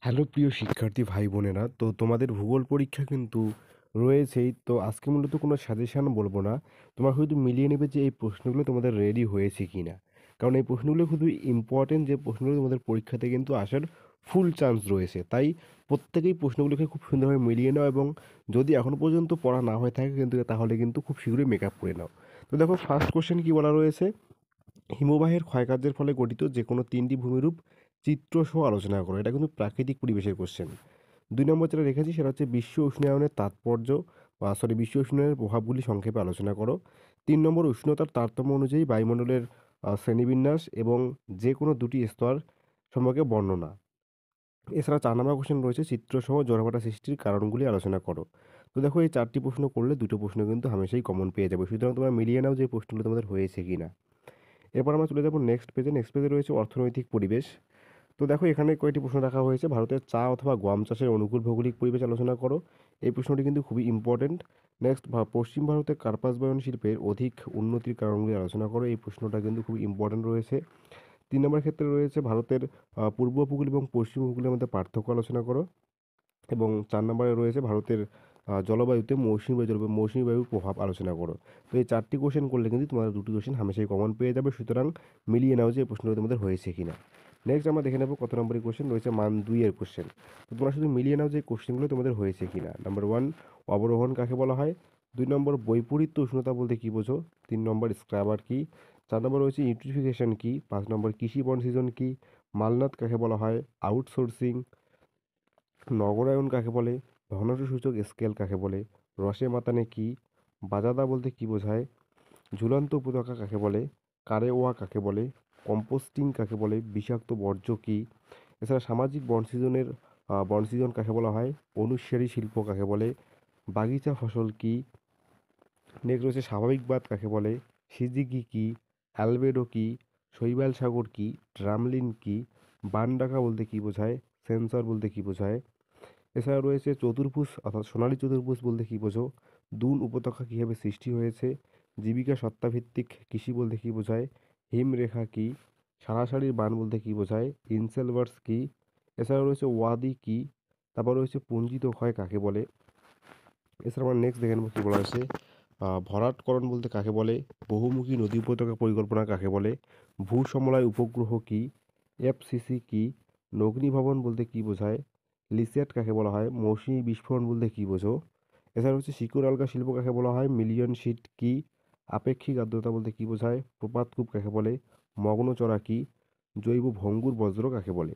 Hello প্রিয় শিক্ষার্থী ভাই বোনেরা, তো তোমাদের ভূগোল পরীক্ষা কিন্তু রয়েছেই। তো আজকে মূলত কোনো সাজেশন বলবো না, তোমরা হয়তো মিলিয়ে নেবে যে এই প্রশ্নগুলো তোমাদের রেডি হয়েছে কিনা। কারণ এই প্রশ্নগুলো খুবই ইম্পর্টেন্ট, যে প্রশ্নগুলো তোমাদের পরীক্ষাতে কিন্তু আসার ফুল চান্স রয়েছে। তাই প্রত্যেকেই প্রশ্নগুলোকে খুব সুন্দরভাবে মিলিয়ে নাও, এবং যদি এখনো পর্যন্ত পড়া না হয়ে থাকে কিন্তু তাহলে কিন্তু খুব শীঘ্রই মেকআপ করে নাও। তো দেখো, ফার্স্ট কোশ্চেন কি বলা রয়েছে: হিমবাহের ক্ষয়কার্যের ফলে গঠিত যে কোনো তিনটি ভূমিরূপ চিত্রসহ আলোচনা করো। এটা কিন্তু প্রাকৃতিক পরিবেশের কোশ্চেন। ২ নম্বর যেটা রেখেছি সেটা হচ্ছে বিশ্ব উষ্ণায়নের তাৎপর্য, বিশ্ব উষ্ণায়নের প্রভাবগুলি সংক্ষেপে আলোচনা করো। ৩ নম্বর উষ্ণতার তারতম্য অনুযায়ী বায়ুমণ্ডলের শ্রেণীবিন্যাস এবং যে কোনো দুটি স্তর সম্পর্কে বর্ণনা। এছাড়া ৪ নম্বর কোশ্চেন রয়েছে চিত্রসহ জোড়াভাটা সৃষ্টির কারণগুলি আলোচনা করো। তো দেখো, এই ৪টি প্রশ্ন করলে ২টো প্রশ্ন কিন্তু হামেশাই কমন পেয়ে যাবে। সুতরাং তোমরা মিলিয়ে নাও যে এই প্রশ্নগুলো তোমাদের হয়েছে কিনা। এরপর আমরা চলে যাব নেক্সট পেজে। নেক্সট পেজে রয়েছে অর্থনৈতিক পরিবেশ। তো দেখো, এখানে কয়েকটি প্রশ্ন রাখা হয়েছে। ভারতের চা অথবা গম চাষের অনুকূল ভৌগোলিক পরিবেশ আলোচনা করো। এই প্রশ্নটি কিন্তু খুবই ইম্পর্টেন্ট। নেক্সট, পশ্চিম ভারতের কার্পাস বয়ন শিল্পের অধিক উন্নতির কারণগুলি আলোচনা করো। এই প্রশ্নটা কিন্তু খুবই ইম্পর্টেন্ট রয়েছে। ৩ নম্বর ক্ষেত্রে রয়েছে ভারতের পূর্ব উপকূল এবং পশ্চিম উপকূলের মধ্যে পার্থক্য আলোচনা করো। এবং ৪ নম্বরে রয়েছে ভারতের জলবায়ুতে মৌসুমী বায়ুর প্রভাব আলোচনা করো। তো এই ৪টি কোশ্চেন করলে কিন্তু তোমাদের ২টি কোশ্চেন হামেশাই কমন পেয়ে যাবে। সুতরাং মিলিয়ে নাও যে এই প্রশ্নগুলো তোমাদের হয়েছে কিনা। নেক্সট আমরা দেখে নেব কত নম্বরের কোশ্চেন রয়েছে। মান ২ এর কোশ্চেন। তো তোমরা শুধু মিলিয়ে নাও যে কোশ্চেনগুলো তোমাদের হয়েছে কিনা। নাম্বার 1, অবরোহণ কাকে বলা হয়? ২ নম্বর, বৈপরীত্য উষ্ণতা বলতে কী বোঝো? ৩ নম্বর, স্ক্র্যাবার কি? ৪ নম্বর রয়েছে ইউট্রিফিকেশন কি? ৫ নম্বর, কৃষি বন সৃজন কি? মালনাদ কাকে বলা হয়? আউটসোর্সিং। নগরায়ন কাকে বলে? ঘনত্বসূচক স্কেল কাকে বলে? রসে মাতানে কি? বাজাদা বলতে কী বোঝায়? ঝুলন্ত উপত্যকা কাকে বলে? কারেওয়া কাকে বলে? কম্পোস্টিং কাকে বলে? বিষাক্ত বর্জ্য কী? এছাড়া সামাজিক বনসৃজন কাকে বলা হয়? অনুসারী শিল্প কাকে বলে? বাগিচা ফসল কী? নেক্সট রয়েছে স্বাভাবিকবাদ কাকে বলে? সিজিকি কি? অ্যালবেডো কি? শৈবাল সাগর কি? ড্রামলিন কি? বানডাকা বলতে কী বোঝায়? সেন্সর বলতে কী বোঝায়? এছাড়া রয়েছে চতুর্ভুজ অর্থাৎ সোনালী চতুর্ভুজ বলতে কী বোঝো? দুন উপত্যকা কীভাবে সৃষ্টি হয়েছে? জীবিকা সত্তাভিত্তিক কৃষি বলতে কী বোঝায়? হিমরেখা কি? সারাসারির বান বলতে কী বোঝায়? ইনসেলভার্স কি? এছাড়া রয়েছে ওয়াদি কি? তারপর রয়েছে পুঞ্জিত ক্ষয় কাকে বলে? এছাড়া আমরা নেক্সট দেখে নেব কী বলা হয়েছে। ভরাটকরণ বলতে কাকে বলে? বহুমুখী নদী উপত্যকা পরিকল্পনা কাকে বলে? ভূসমলয় উপগ্রহ কি? এফসিসি কি? অগ্নিভবন বলতে কী বোঝায়? লিসিয়াট কাকে বলা হয়? মৌসুমী বিস্ফোরণ বলতে কী বোঝো? এছাড়া হচ্ছে শিকড় আলগা শিল্প কাকে বলা হয়? মিলিয়ন শিট কি? আপেক্ষিক আর্দ্রতা বলতে কী বোঝায়? প্রপাতকূপ কাকে বলে? মগ্নচড়া কি? জৈব ভঙ্গুর বজ্র কাকে বলে?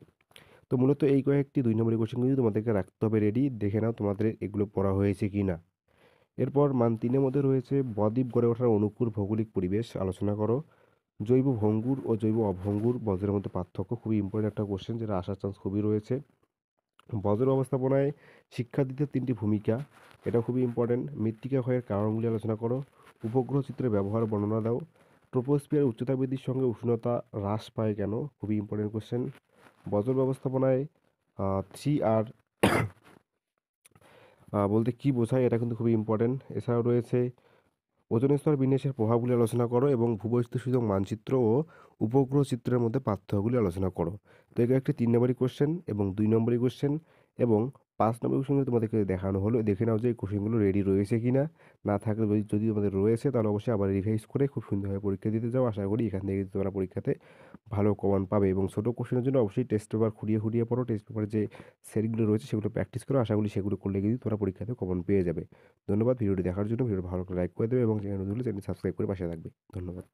তো মূলত এই কয়েকটি ২ নম্বরের কোশ্চেনগুলি তোমাদেরকে রাখতে হবে রেডি। দেখে নাও তোমাদের এগুলো পড়া হয়েছে কি না। এরপর মান ৩ এর মধ্যে রয়েছে বদ্বীপ গড়ে ওঠার অনুকূল ভৌগোলিক পরিবেশ আলোচনা করো। জৈব ভঙ্গুর ও জৈব অভঙ্গুর বজ্রের মধ্যে পার্থক্য, খুবই ইম্পর্টেন্ট একটা কোশ্চেন, যেটা আসার চান্স খুবই রয়েছে। বজ্র ব্যবস্থাপনায় শিক্ষার্থীদের ৩টি ভূমিকা, এটা খুবই ইম্পর্টেন্ট। মৃত্তিকা ক্ষয়ের কারণগুলি আলোচনা করো। উপগ্রহ চিত্রের ব্যবহার বর্ণনা দাও। ট্রোপোস্ফিয়ার উচ্চতা বৃদ্ধির সঙ্গে উষ্ণতা হ্রাস পায় কেন? খুবই ইম্পর্টেন্ট কোশ্চেন। বজ্র ব্যবস্থাপনায় 3R বলতে কী বোঝায়? এটা কিন্তু খুবই ইম্পর্টেন্ট। এছাড়াও রয়েছে ওজোন স্তর বিন্যাসের প্রভাবগুলি আলোচনা করো, এবং ভূবৈচিত্র্যসূচক মানচিত্র ও উপগ্রহ চিত্রের মধ্যে পার্থক্যগুলি আলোচনা করো। তো এগুলো একটি ৩ নম্বরই কোশ্চেন এবং ২ নম্বরই কোশ্চেন এবং ৫ নম্বর কোশ্চেনগুলো তোমাদেরকে দেখানো হলো। দেখে নাও যে এই কোশ্চেনগুলো রেডি রয়েছে কিনা। না থাকলে যদি তোমাদের রয়েছে তাহলে অবশ্যই আবার রিভাইজ করে খুব সুন্দরভাবে পরীক্ষা দিতে যাও। আশা করি এখান থেকে তোমরা পরীক্ষাতে ভালো কমান পাবে, এবং ছোট কোশ্চেনের জন্য অবশ্যই টেস্ট পেপার খুঁড়িয়ে খুঁড়িয়ে পড়ো। টেস্ট পেপারে যে সেটগুলো রয়েছে সেগুলো প্র্যাকটিস করো। আশা করি সেগুলো করলে কিন্তু তোমরা পরীক্ষাতে কমন পেয়ে যাবে। ধন্যবাদ ভিডিওটি দেখার জন্য। ভিডিওটি ভালো করে লাইক করে দেবে এবং চ্যানেল নতুন হলে চ্যানেলটি সাবস্ক্রাইব করে পাশে থাকবে। ধন্যবাদ।